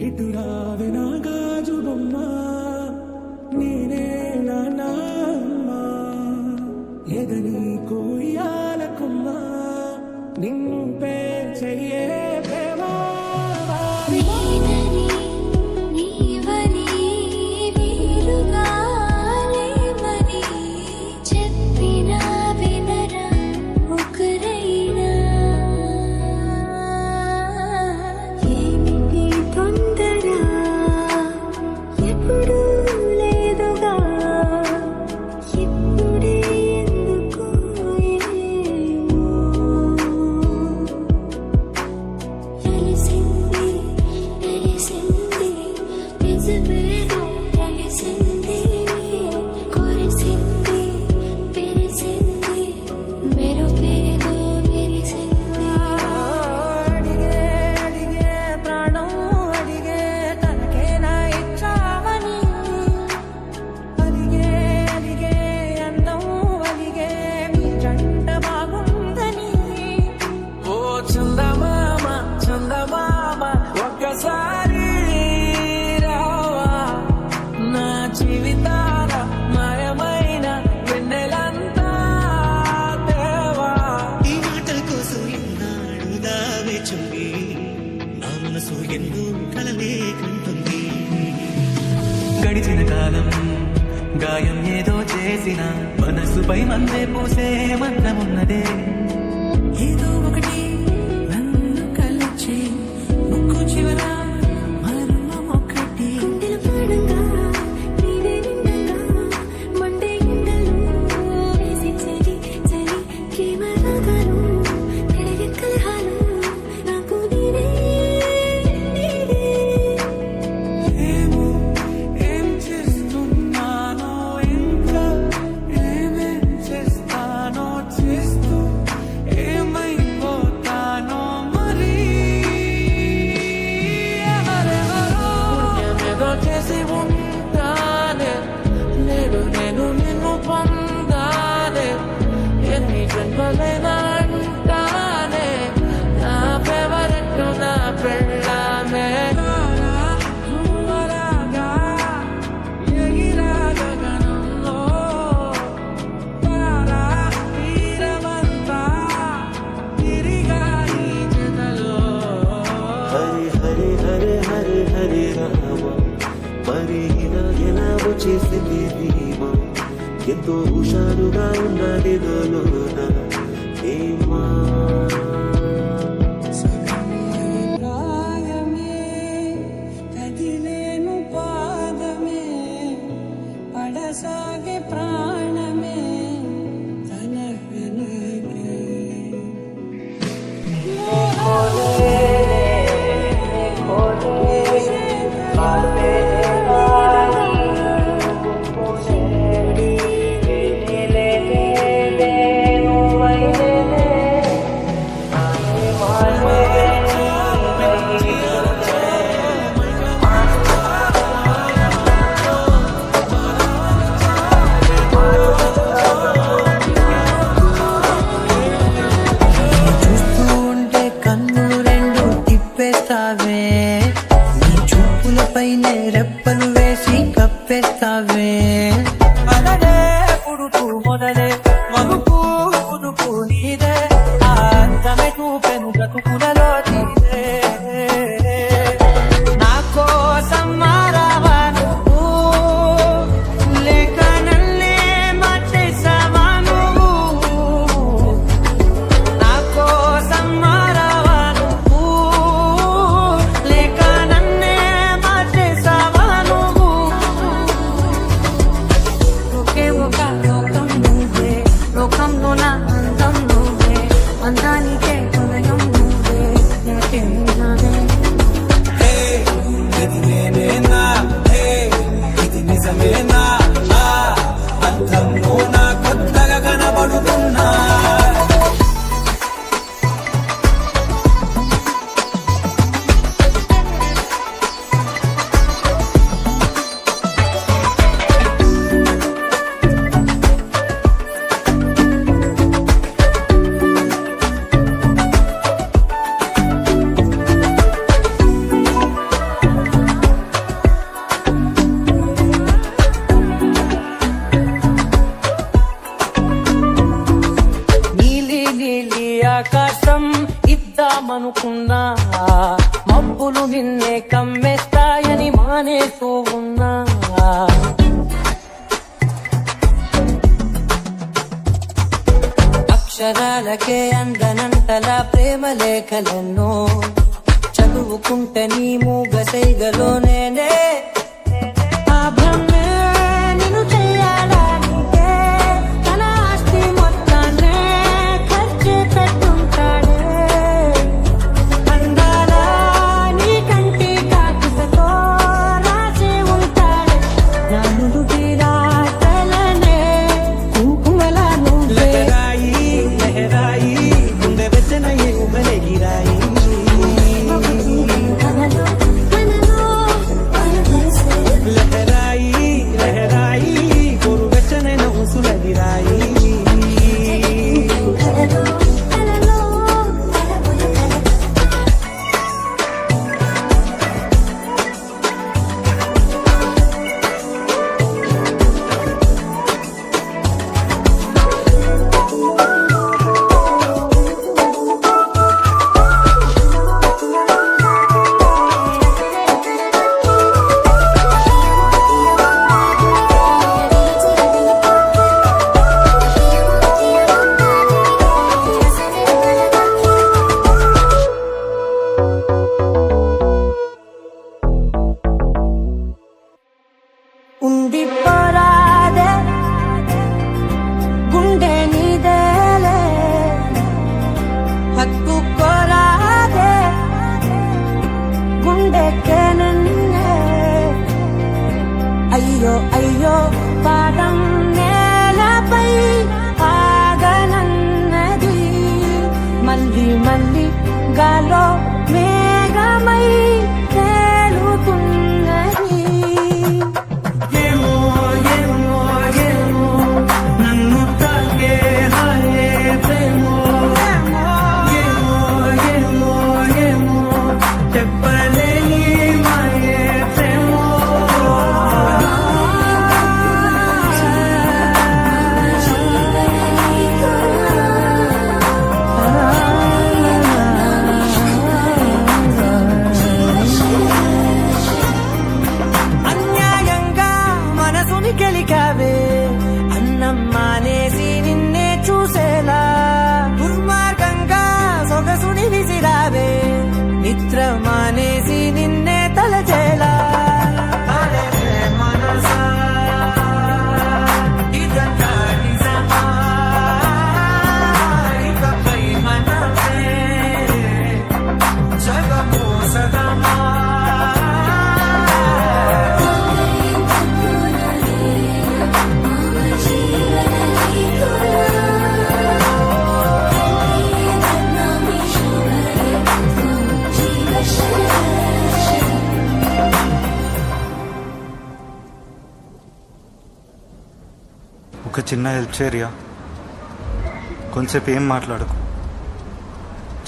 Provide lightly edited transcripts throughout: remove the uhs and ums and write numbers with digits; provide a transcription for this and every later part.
ఇటురావే నా గాజు బొమ్మ నేనే నాన్నమ్మ ఎదని కోయాలకుమ్మ నింపే చెయ్యే ప్రేమ జీవితాల మాయమైన వెన్నెలంతా దేవా ఈ మాటల కోసం ఎన్నాడు దావే చుండి నా మనసు ఎందు కలలే కంటుంది గడిచిన కాలం గాయం ఏదో చేసిన మనసుపై మందే పూసే మందమున్నదే ఏదో ఒకటి నన్ను కలిచి ముక్కు చివర చేసింది ధీమా ఎంతో హుషారుగా ఉన్నది లోన ఏమా కదిలేను పాదమే పడసాగే ప్రాణమే తన వెనకే అనుకున్నా మబ్బులు నిన్నే కమ్మేస్తాయని మానేస్తూ ఉన్నా అక్షరాలకే అందనంతలా ప్రేమ లేఖలెన్నో చదువుకుంటే నీ మూగ సైగలో నేనే ఆ భ్రమే నిన్ను చెయ్యాలంటే తన ఆస్తి మొత్తాన్నే ఖర్చు పెట్టుంటాడే అందాల నీ కంటి కాకుతతో రాసి ఉంటాడే నా నుదుటి రాతలనే కుంకుమలా నువ్వే లహరాయి గుండె వెచ్చనయ్యే ఉమ్మలే గిరాయి లహరాయి గోరు వెచ్చనైన ఊసుల గిరాయి ఉండిపోరాదే గుండె నీదేలే హక్కు కోరాదే గుండెకే నన్నే అయ్యో అయ్యో పాదం నేలపై ఆగనన్నది మళ్ళీ మళ్ళీ గాలో మేఘమై తేలుతున్నది నన్ను తాకే హాయే ప్రేమో ఏమో చెప్పలేని మాయే ప్రేమో అన్యాయంగా మనసుని గెలికావే అన్నం మానేసి నిన్నే చూసేలా దుర్మార్గంగా సొగసుని విసిరావే నిద్ర మానేసి నిన్నే తలచేలా మనసా ఇదంతా నిజమా ఇకపై మనసే జగము సగమా ఒక చిన్న హెల్ప్ చేయరియా కొంచెంసేపు ఏం మాట్లాడకు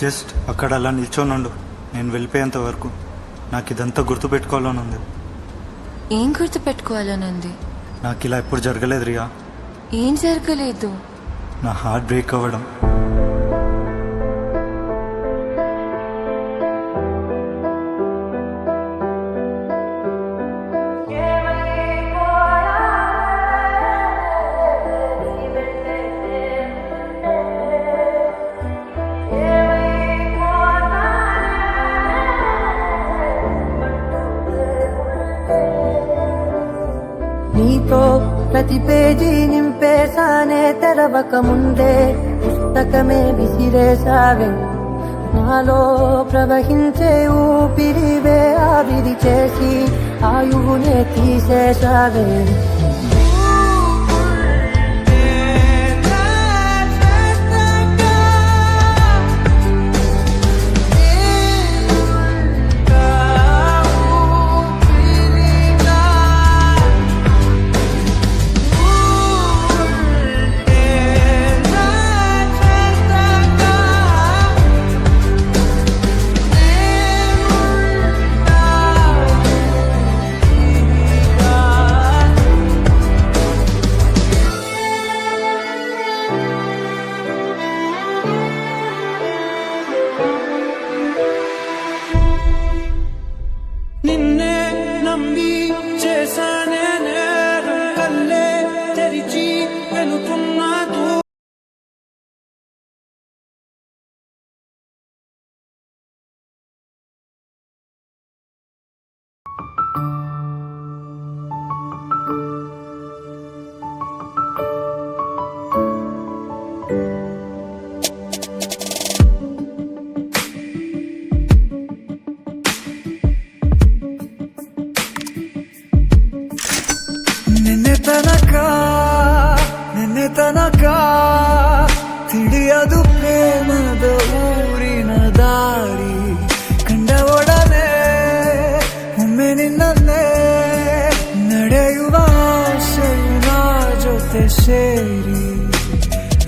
జస్ట్ అక్కడ అలా నిల్చోనుండు నేను వెళ్ళిపోయేంత వరకు నాకు ఇదంతా గుర్తుపెట్టుకోవాలని ఉంది ఏం గుర్తు పెట్టుకోవాలనుంది? నాకు ఇలా ఎప్పుడు జరగలేదు రియా ఏం జరగలేదు? నా హార్ట్ బ్రేక్ అవ్వడం నీతో ప్రతి పేజీ నింపేశానే తెరవక ముందే పుస్తకమే విసిరేసావే నాలో ప్రవహించే ఊపిరివే ఆవిరి చేసి ఆయువునే తీసేసావే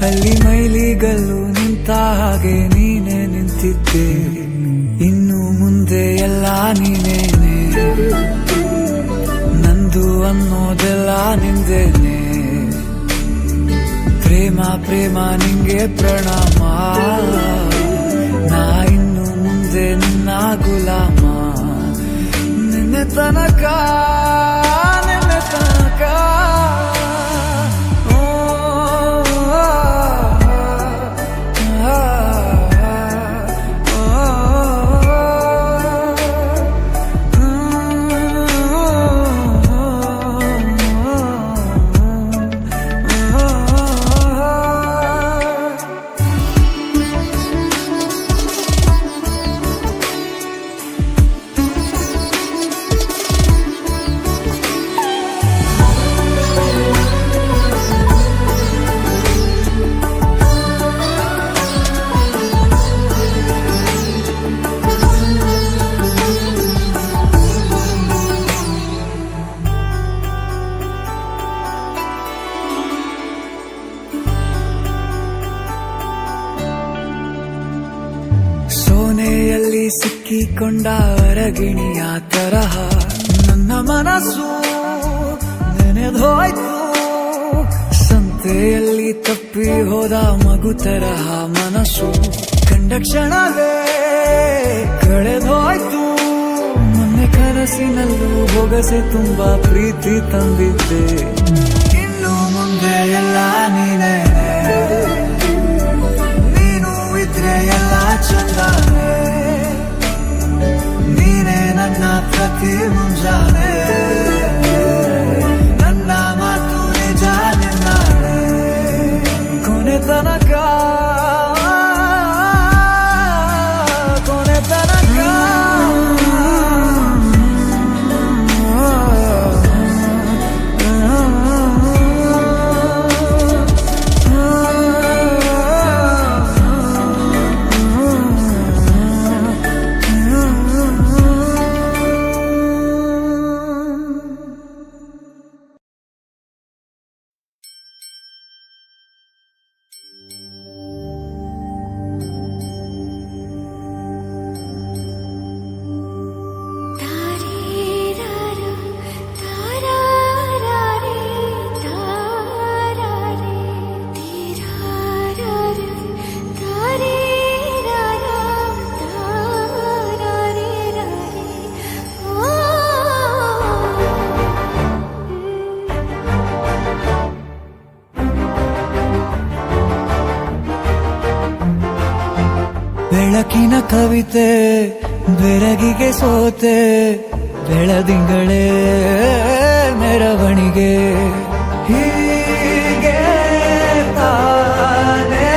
ಅಲ್ಲಿ ಮೈಲಿಗಲ್ಲು ನಿಂತ ಹಾಗೆ ನೀನೆ ನಿಂತಿದ್ದೆ, ಇನ್ನು ಮುಂದೆ ಎಲ್ಲ ನೀನೇನೆ, ನಂದು ಅನ್ನೋದೆಲ್ಲ ನಿಂದೇನೆ. ಪ್ರೇಮ ಪ್ರೇಮ ನಿಂಗೆ ಪ್ರಣಾಮ, ನಾ ಇನ್ನು ಮುಂದೆ ನಿನ್ನ ಗುಲಾಮ. ನಿನ್ನೆ ತನಕ ನಿನ್ನೆ ತನಕ ಸೋನೆಯಲ್ಲಿ ಸಿಕ್ಕಿಕೊಂಡ ಅರಗಿಣಿಯ ತರಹ ನನ್ನ ಮನಸ್ಸು ನೆನೆದೋಯ್ತು. ಸಂತೆಯಲ್ಲಿ ತಪ್ಪಿ ಹೋದ ಮಗು ತರಹ ಮನಸ್ಸು ಕಂಡ ಕ್ಷಣವೇ ಕಳೆದೋಯ್ತು. ಮೊನ್ನೆ ಕನಸಿನಲ್ಲೂ ಬೊಗಸೆ ತುಂಬಾ ಪ್ರೀತಿ ತಂದಿದ್ದೆ, ಇನ್ನು ಮುಂದೆ ಎಲ್ಲ ನೀನೇ, ಎಲ್ಲ ಚಂದಾನೆ, ನೀನೇ ನನ್ನ ಪ್ರತಿ ಮುಂಜಾನೆ, ನನ್ನ ಮಾತು ನಿಜ ನಿನ್ನಾಳೆ. ಕೊನೆ ತನಕ ಕೊನೆ ತನಕ ಬೆಳಕಿನ ಕವಿತೆ ಬೆರಗಿಗೆ ಸೋತೆ, ಬೆಳದಿಂಗಳೇ ಮೆರವಣಿಗೆ, ಹೀಗೆ ತಾನೇ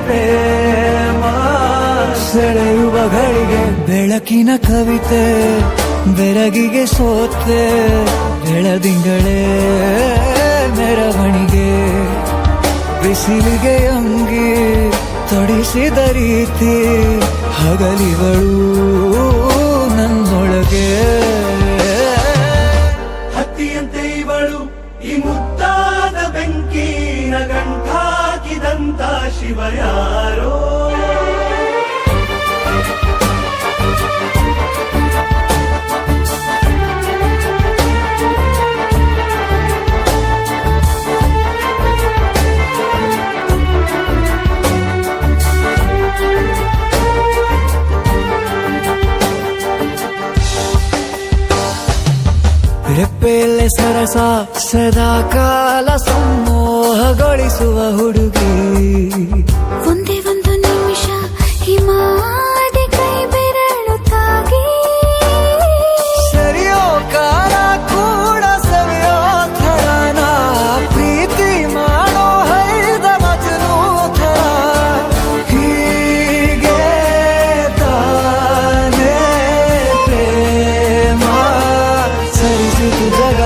ಪ್ರೇಮ ಸೆಳೆಯುವ ಗಳಿಗೆ. ಬೆಳಕಿನ ಕವಿತೆ ಬೆರಗಿಗೆ ಸೋತೆ, ಬೆಳದಿಂಗಳೇ ಮೆರವಣಿಗೆ, ಬಿಸಿಲಿಗೆ ಅಂಗಿ ತೊಡಿಸಿದ ರೀತಿ ಹಗಲಿಗಳು ನನ್ನೊಳಗೆ. ಹತ್ತಿಯಂತೆ ಇವಳು ಈ ಮುದ್ದಾದ ಬೆಂಕಿನ ಗಂಟಾಕಿದಂತ ಶಿವ ಯಾರೋ. ರೆಪ್ಪೆಯಲ್ಲೇ ಸರಸ ಸದಾ ಕಾಲ ಸಂಮೋಹಗೊಳಿಸುವ ಹುಡುಗಿ, ಒಂದೇ ಒಂದು ನಿಮಿಷ ಹಿಮಾದಿ ಕೈ ಬೆರಳು ತಾಗಿ, ಸರಿಯೋ ಕಾಲ ಕೂಡ ಸವಿಯೋ ಥರನ ಪ್ರೀತಿ ಮಾಡೋ ಹೈದ ಮಜನು ಥರ. ಹೀಗೆ ತಾನೇ ಪ್ರೇಮ ಸರಿಸಿತು ಜಗ.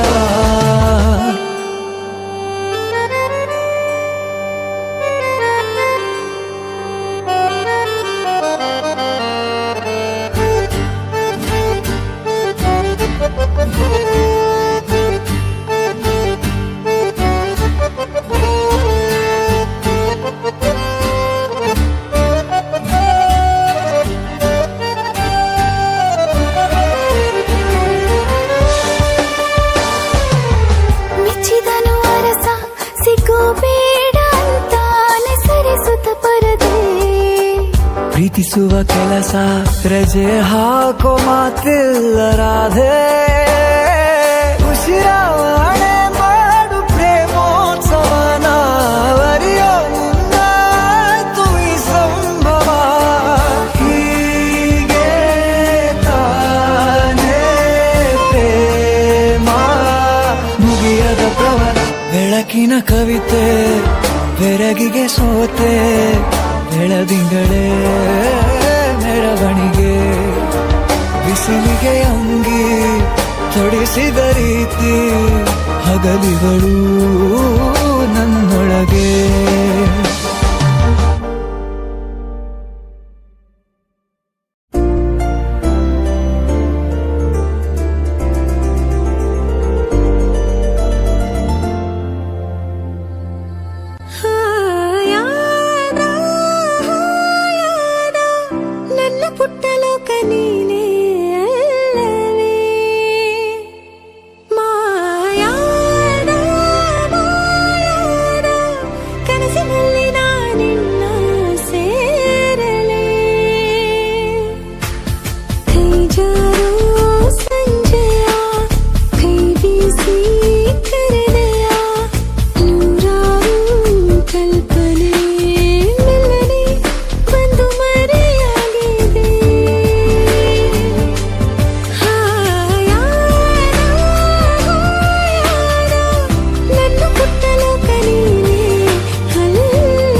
ಉಳಿಸುವ ಕೆಲಸ ರಜೆ ಹಾಕೋ ಮಾತಿಲ್ಲ ರಾಧೆ ಉಸಿರಾವಣೆ ಮಾಡು ಪ್ರೇಮೋತ್ಸವನ ಅರಿಯೋ ಮುನ್ನಾಯ್ತು ಈ ಸಂಭವ ಹೀಗೆ ತಾನೇ ಪ್ರೇಮ ಮುಗಿಯದ ಪ್ರವರ ಬೆಳಕಿನ ಕವಿತೆ ಬೆರಗಿಗೆ ಸೋತೆ ಬೆಳದಿಂಗಳೇ ಮೆರವಣಿಗೆ ಬಿಸಿಲಿಗೆ ಅಂಗಿ ತೊಡಿಸಿದ ರೀತಿ ಹಗಲಿಗಳು ನನ್ನೊಳಗೆ ನನ್ನ ಪುಟ್ಟಲೋಕ ನೀನೇ ಅಲ್ಲವೇ ಮಾಯಾದ ಕನಸಿನಲ್ಲಿ ನಾನಿನ್ನ ಸೇರಲೇ ಕೈ ಜಾರೋ ಸಂಜೆಯ ಕೈ ಬೀಸಿ ಕರೆದೆಯ ನೂರಾರು ಕಲ್ಪನೆ ಮೆಲ್ಲನೆ ಬಂದು ಮರೆಯಾಗಿದೆ ನನ್ನ ಪುಟ್ಟ ಲೋಕ ನೀನೇ ಅಲ್ಲವೇ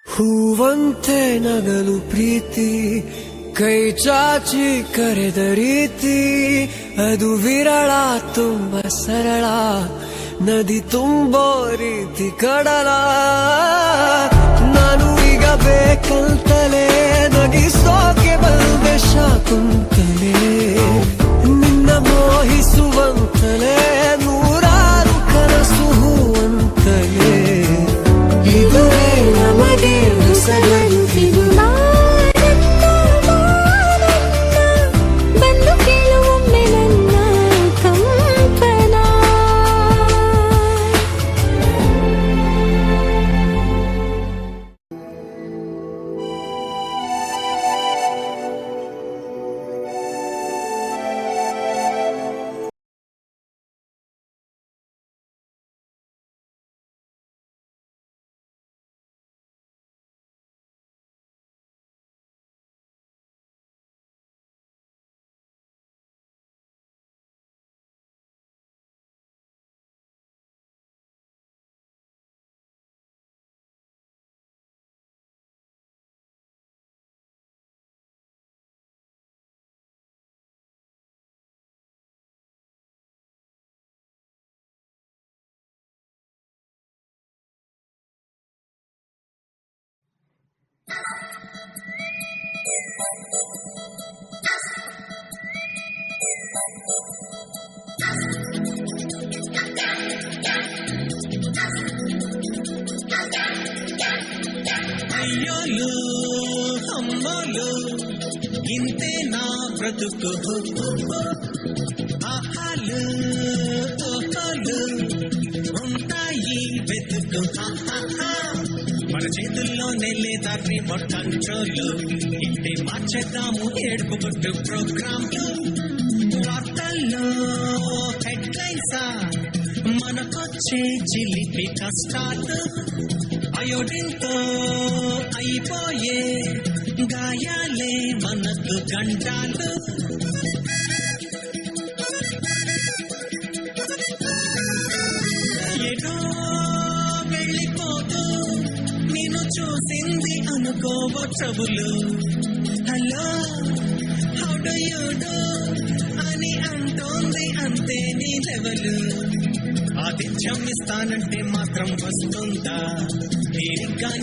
ಹೂವಂತೆ ನಗಲು ಪ್ರೀತಿ ಕೈ ಚಾಚಿ ಕರೆದ ರೀತಿ ಅದು ವಿರಳ ತುಂಬ ಸರಳ ನದಿ ತುಂಬೋ ರೀತಿ ಕಡಲ ನಾನು ಈಗ ಬೇಕಂತಲೇ ನಗಿಸೋಕೆ ಬಂದೆ ಶಾಕುಂತಲೇ ನಿನ್ನ ಮೋಹಿಸುವಂತಲೇ ನೂರಾರು ಕನಸು ಹೂವಂತಲೇ ಇದುವೇ ನಮಗೆ ಹೊಸಗಂತಿದು ಬಂದು ಕೇಳುವೊಮ್ಮೆ ನನ್ನ ಕಂಪನ అయ్యోలు అమ్మోలు ఇంతే నా బ్రతుకు ఆహాలు ఓహోలు ఉంటాయి వెతుకు మన చేతుల్లోనే లేదా రిమోట్ కంట్రోల్ ఇంటే మార్చేద్దాము ఏడుపు కొట్టు ప్రోగ్రాంలు వార్తల్లో హెడ్లైన్సా మనకొచ్చే చిలిపి కష్టాలు అయోడిన్తో అయిపోయే గాయాలే మనకు గంటాలు ఏదో వెళ్ళిపోతూ నేను చూసింది అనుకోవ trouble hello how do you do అని అంటోంది అంతే నీ లెవెలు ఆతిథ్యం ఇస్తానంటే మాత్రం వస్తుందా